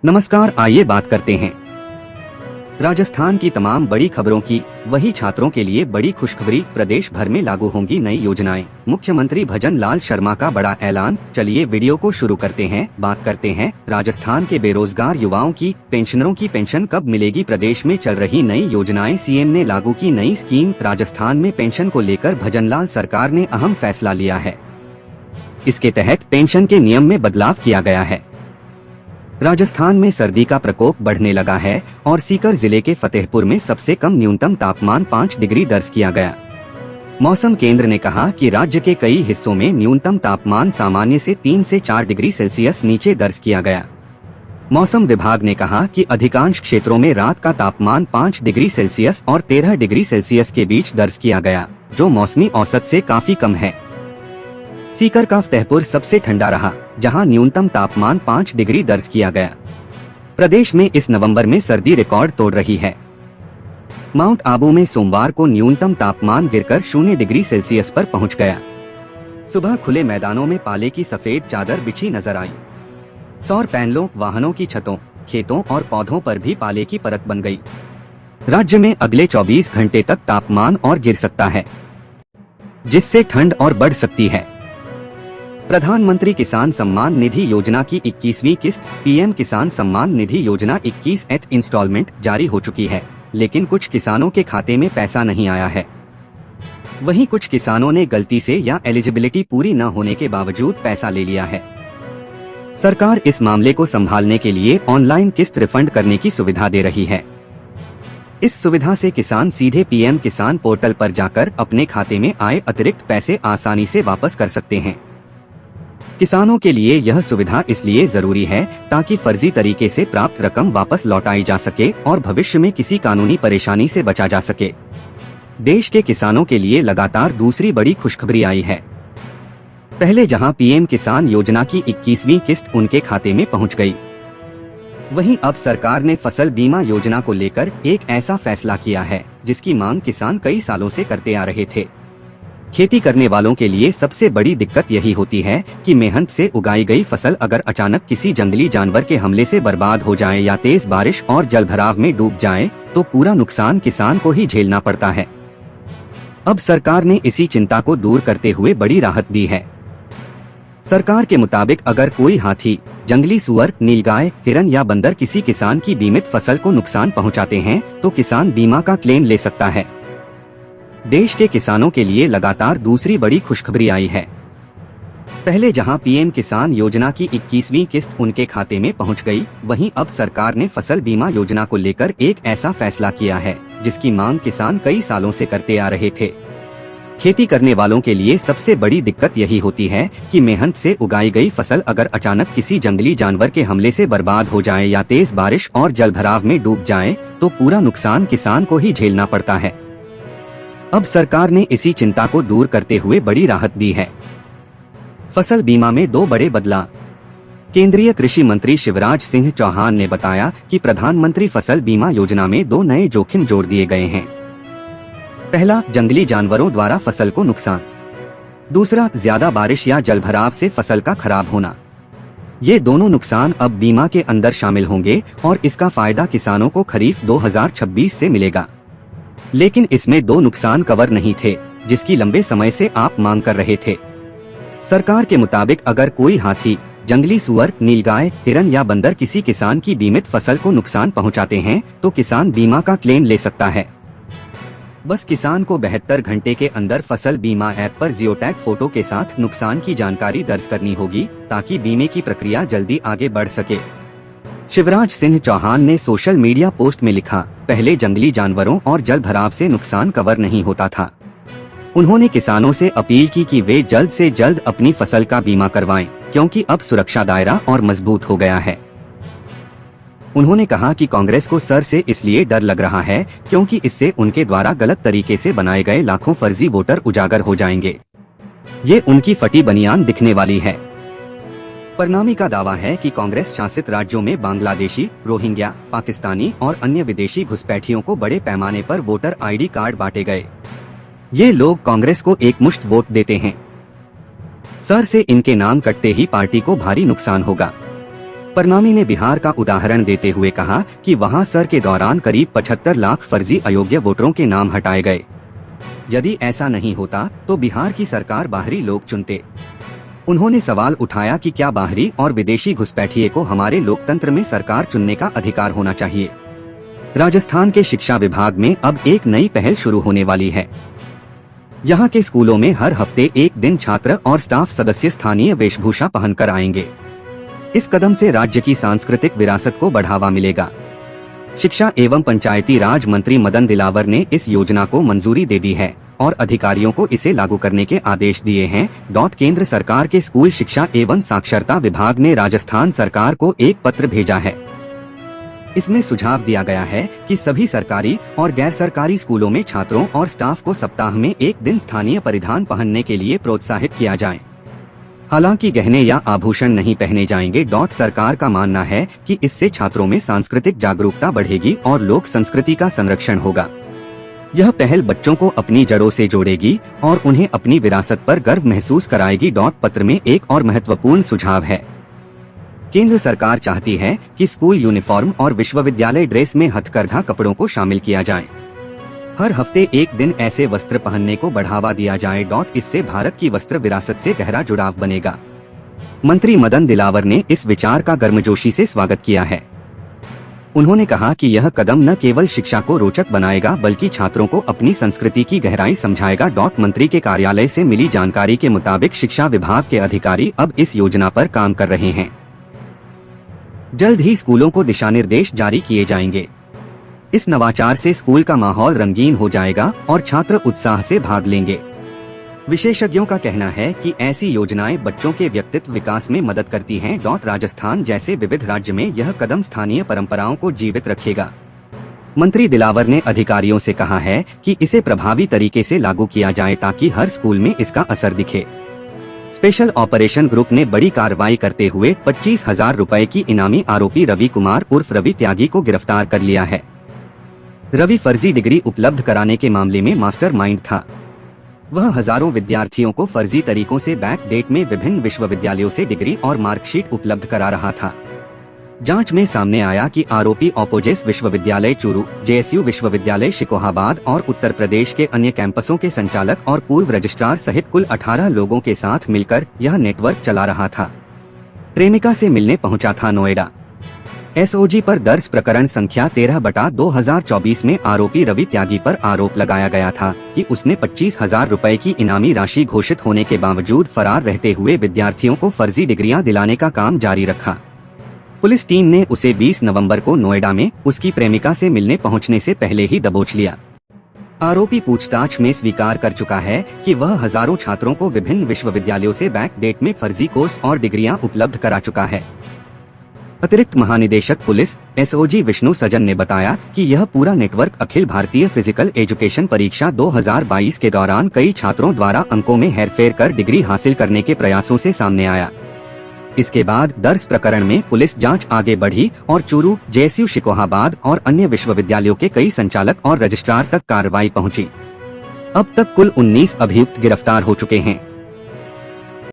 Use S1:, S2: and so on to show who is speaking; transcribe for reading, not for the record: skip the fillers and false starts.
S1: नमस्कार, आइए बात करते हैं राजस्थान की तमाम बड़ी खबरों की। वही छात्रों के लिए बड़ी खुशखबरी, प्रदेश भर में लागू होंगी नई योजनाएं। मुख्यमंत्री भजन लाल शर्मा का बड़ा ऐलान। चलिए वीडियो को शुरू करते हैं। बात करते हैं राजस्थान के बेरोजगार युवाओं की। पेंशनरों की पेंशन कब मिलेगी? प्रदेश में चल रही नई योजनाएं। सीएम ने लागू की नई स्कीम। राजस्थान में पेंशन को लेकर भजनलाल सरकार ने अहम फैसला लिया है। इसके तहत पेंशन के नियम में बदलाव किया गया है। राजस्थान में सर्दी का प्रकोप बढ़ने लगा है और सीकर जिले के फतेहपुर में सबसे कम न्यूनतम तापमान 5 डिग्री दर्ज किया गया। मौसम केंद्र ने कहा कि राज्य के कई हिस्सों में न्यूनतम तापमान सामान्य से 3 से 4 डिग्री सेल्सियस नीचे दर्ज किया गया। मौसम विभाग ने कहा कि अधिकांश क्षेत्रों में रात का तापमान 5 डिग्री सेल्सियस और 13 डिग्री सेल्सियस के बीच दर्ज किया गया, जो मौसमी औसत से काफी कम है। सीकर का फतेहपुर सबसे ठंडा रहा, जहां न्यूनतम तापमान 5 डिग्री दर्ज किया गया। प्रदेश में इस नवंबर में सर्दी रिकॉर्ड तोड़ रही है। माउंट आबू में सोमवार को न्यूनतम तापमान गिरकर 0 डिग्री सेल्सियस पर पहुंच गया। सुबह खुले मैदानों में पाले की सफेद चादर बिछी नजर आई। सौर पैनलों, वाहनों की छतों, खेतों और पौधों पर भी पाले की परत बन गई। राज्य में अगले 24 घंटे तक तापमान और गिर सकता है, जिससे ठंड और बढ़ सकती है। प्रधानमंत्री किसान सम्मान निधि योजना की 21वीं किस्त पीएम किसान सम्मान निधि योजना 21th इंस्टॉलमेंट जारी हो चुकी है, लेकिन कुछ किसानों के खाते में पैसा नहीं आया है। वहीं कुछ किसानों ने गलती से या एलिजिबिलिटी पूरी न होने के बावजूद पैसा ले लिया है। सरकार इस मामले को संभालने के लिए ऑनलाइन किस्त रिफंड करने की सुविधा दे रही है। इस सुविधा से किसान सीधे पीएम किसान पोर्टल पर जाकर अपने खाते में आए अतिरिक्त पैसे आसानी से वापस कर सकते हैं। किसानों के लिए यह सुविधा इसलिए जरूरी है ताकि फर्जी तरीके से प्राप्त रकम वापस लौटाई जा सके और भविष्य में किसी कानूनी परेशानी से बचा जा सके। देश के किसानों के लिए लगातार दूसरी बड़ी खुशखबरी आई है। पहले जहां पीएम किसान योजना की 21वीं किस्त उनके खाते में पहुंच गई, वहीं अब सरकार ने फसल बीमा योजना को लेकर एक ऐसा फैसला किया है जिसकी मांग किसान कई सालों से करते आ रहे थे। खेती करने वालों के लिए सबसे बड़ी दिक्कत यही होती है कि मेहनत से उगाई गई फसल अगर अचानक किसी जंगली जानवर के हमले से बर्बाद हो जाए या तेज बारिश और जलभराव में डूब जाए तो पूरा नुकसान किसान को ही झेलना पड़ता है। अब सरकार ने इसी चिंता को दूर करते हुए बड़ी राहत दी है। सरकार के मुताबिक अगर कोई हाथी, जंगली सुअर, नीलगाय, हिरन या बंदर किसी किसान की बीमित फसल को नुकसान पहुँचाते हैं तो किसान बीमा का क्लेम ले सकता है। देश के किसानों के लिए लगातार दूसरी बड़ी खुशखबरी आई है। पहले जहां पीएम किसान योजना की 21वीं किस्त उनके खाते में पहुंच गई, वहीं अब सरकार ने फसल बीमा योजना को लेकर एक ऐसा फैसला किया है जिसकी मांग किसान कई सालों से करते आ रहे थे। खेती करने वालों के लिए सबसे बड़ी दिक्कत यही होती है कि मेहनत से उगाई गई फसल अगर अचानक किसी जंगली जानवर के हमले से बर्बाद हो जाए या तेज बारिश और जलभराव में डूब जाए तो पूरा नुकसान किसान को ही झेलना पड़ता है। अब सरकार ने इसी चिंता को दूर करते हुए बड़ी राहत दी है। फसल बीमा में 2 बड़े बदलाव। केंद्रीय कृषि मंत्री शिवराज सिंह चौहान ने बताया कि प्रधानमंत्री फसल बीमा योजना में 2 नए जोखिम जोड़ दिए गए हैं। पहला, जंगली जानवरों द्वारा फसल को नुकसान। दूसरा, ज्यादा बारिश या जलभराव से फसल का खराब होना। ये दोनों नुकसान अब बीमा के अंदर शामिल होंगे और इसका फायदा किसानों को खरीफ 2026 से मिलेगा। लेकिन इसमें 2 नुकसान कवर नहीं थे जिसकी लंबे समय से आप मांग कर रहे थे। सरकार के मुताबिक अगर कोई हाथी, जंगली सुअर, नीलगाय, हिरन या बंदर किसी किसान की बीमित फसल को नुकसान पहुंचाते हैं तो किसान बीमा का क्लेम ले सकता है। बस किसान को 72 घंटे के अंदर फसल बीमा ऐप पर जियोटैग फोटो के साथ नुकसान की जानकारी दर्ज करनी होगी ताकि बीमे की प्रक्रिया जल्दी आगे बढ़ सके। शिवराज सिंह चौहान ने सोशल मीडिया पोस्ट में लिखा, पहले जंगली जानवरों और जलभराव से नुकसान कवर नहीं होता था। उन्होंने किसानों से अपील की कि वे जल्द से जल्द अपनी फसल का बीमा करवाएं, क्योंकि अब सुरक्षा दायरा और मजबूत हो गया है। उन्होंने कहा कि कांग्रेस को सर से इसलिए डर लग रहा है क्योंकि इससे उनके द्वारा गलत तरीके से बनाए गए लाखों फर्जी वोटर उजागर हो जाएंगे। ये उनकी फटी बनियान दिखने वाली है। परिणामी का दावा है कि कांग्रेस शासित राज्यों में बांग्लादेशी, रोहिंग्या, पाकिस्तानी और अन्य विदेशी घुसपैठियों को बड़े पैमाने पर वोटर आईडी कार्ड बांटे गए। ये लोग कांग्रेस को एकमुश्त वोट देते हैं। सर से इनके नाम कटते ही पार्टी को भारी नुकसान होगा। परनामी ने बिहार का उदाहरण देते हुए कहा कि वहां सर के दौरान करीब 75 लाख फर्जी अयोग्य वोटरों के नाम हटाए गए। यदि ऐसा नहीं होता तो बिहार की सरकार बाहरी लोग चुनते। उन्होंने सवाल उठाया कि क्या बाहरी और विदेशी घुसपैठिए को हमारे लोकतंत्र में सरकार चुनने का अधिकार होना चाहिए। राजस्थान के शिक्षा विभाग में अब एक नई पहल शुरू होने वाली है। यहाँ के स्कूलों में हर हफ्ते एक दिन छात्र और स्टाफ सदस्य स्थानीय वेशभूषा पहनकर आएंगे। इस कदम से राज्य की सांस्कृतिक विरासत को बढ़ावा मिलेगा। शिक्षा एवं पंचायती राज मंत्री मदन दिलावर ने इस योजना को मंजूरी दे दी है और अधिकारियों को इसे लागू करने के आदेश दिए हैं। केंद्र सरकार के स्कूल शिक्षा एवं साक्षरता विभाग ने राजस्थान सरकार को एक पत्र भेजा है। इसमें सुझाव दिया गया है कि सभी सरकारी और गैर सरकारी स्कूलों में छात्रों और स्टाफ को सप्ताह में एक दिन स्थानीय परिधान पहनने के लिए प्रोत्साहित किया जाए। हालांकि गहने या आभूषण नहीं पहने जाएंगे। सरकार का मानना है कि इससे छात्रों में सांस्कृतिक जागरूकता बढ़ेगी और लोक संस्कृति का संरक्षण होगा। यह पहल बच्चों को अपनी जड़ों से जोड़ेगी और उन्हें अपनी विरासत पर गर्व महसूस कराएगी। पत्र में एक और महत्वपूर्ण सुझाव है। केंद्र सरकार चाहती है कि स्कूल यूनिफॉर्म और विश्वविद्यालय ड्रेस में हथकरघा कपड़ों को शामिल किया जाए। हर हफ्ते एक दिन ऐसे वस्त्र पहनने को बढ़ावा दिया जाए। इससे भारत की वस्त्र विरासत से गहरा जुड़ाव बनेगा। मंत्री मदन दिलावर ने इस विचार का गर्मजोशी से स्वागत किया है। उन्होंने कहा कि यह कदम न केवल शिक्षा को रोचक बनाएगा बल्कि छात्रों को अपनी संस्कृति की गहराई समझाएगा। मंत्री के कार्यालय से मिली जानकारी के मुताबिक शिक्षा विभाग के अधिकारी अब इस योजना पर काम कर रहे हैं। जल्द ही स्कूलों को दिशा निर्देश जारी किए जाएंगे। इस नवाचार से स्कूल का माहौल रंगीन हो जाएगा और छात्र उत्साह से भाग लेंगे। विशेषज्ञों का कहना है कि ऐसी योजनाएं बच्चों के व्यक्तित्व विकास में मदद करती हैं। राजस्थान जैसे विविध राज्य में यह कदम स्थानीय परंपराओं को जीवित रखेगा। मंत्री दिलावर ने अधिकारियों से कहा है कि इसे प्रभावी तरीके से लागू किया जाए ताकि हर स्कूल में इसका असर दिखे। स्पेशल ऑपरेशन ग्रुप ने बड़ी कार्रवाई करते हुए 25,000 रुपए की इनामी आरोपी रवि कुमार उर्फ रवि त्यागी को गिरफ्तार कर लिया है। रवि फर्जी डिग्री उपलब्ध कराने के मामले में मास्टरमाइंड था। वह हजारों विद्यार्थियों को फर्जी तरीकों से बैक डेट में विभिन्न विश्वविद्यालयों से डिग्री और मार्कशीट उपलब्ध करा रहा था। जांच में सामने आया कि आरोपी ओपोजिस विश्वविद्यालय चूरू, जेएसयू विश्वविद्यालय शिकोहाबाद और उत्तर प्रदेश के अन्य कैंपसों के संचालक और पूर्व रजिस्ट्रार सहित कुल 18 लोगों के साथ मिलकर यह नेटवर्क चला रहा था। प्रेमिका से मिलने पहुंचा था नोएडा। एसओजी पर दर्ज प्रकरण संख्या 13/2024 में आरोपी रवि त्यागी पर आरोप लगाया गया था कि उसने 25,000 रुपए की इनामी राशि घोषित होने के बावजूद फरार रहते हुए विद्यार्थियों को फर्जी डिग्रियां दिलाने का काम जारी रखा। पुलिस टीम ने उसे 20 नवंबर को नोएडा में उसकी प्रेमिका से मिलने पहुंचने से पहले ही दबोच लिया। आरोपी पूछताछ में स्वीकार कर चुका है कि वह हजारों छात्रों को विभिन्न विश्वविद्यालयों से बैक डेट में फर्जी कोर्स और डिग्रियां उपलब्ध करा चुका है। अतिरिक्त महानिदेशक पुलिस एसओजी विष्णु सजन ने बताया कि यह पूरा network Akhil Bharatiya physical education परीक्षा 2022 के दौरान कई छात्रों द्वारा अंकों में हेरफेर कर डिग्री हासिल करने के प्रयासों से सामने आया। इसके बाद दर्ज प्रकरण में पुलिस जांच आगे बढ़ी और चूरू, जेएसयू शिकोहाबाद और अन्य विश्वविद्यालयों के कई संचालक और रजिस्ट्रार तक कार्रवाई पहुंची। अब तक कुल 19 अभियुक्त गिरफ्तार हो चुके हैं।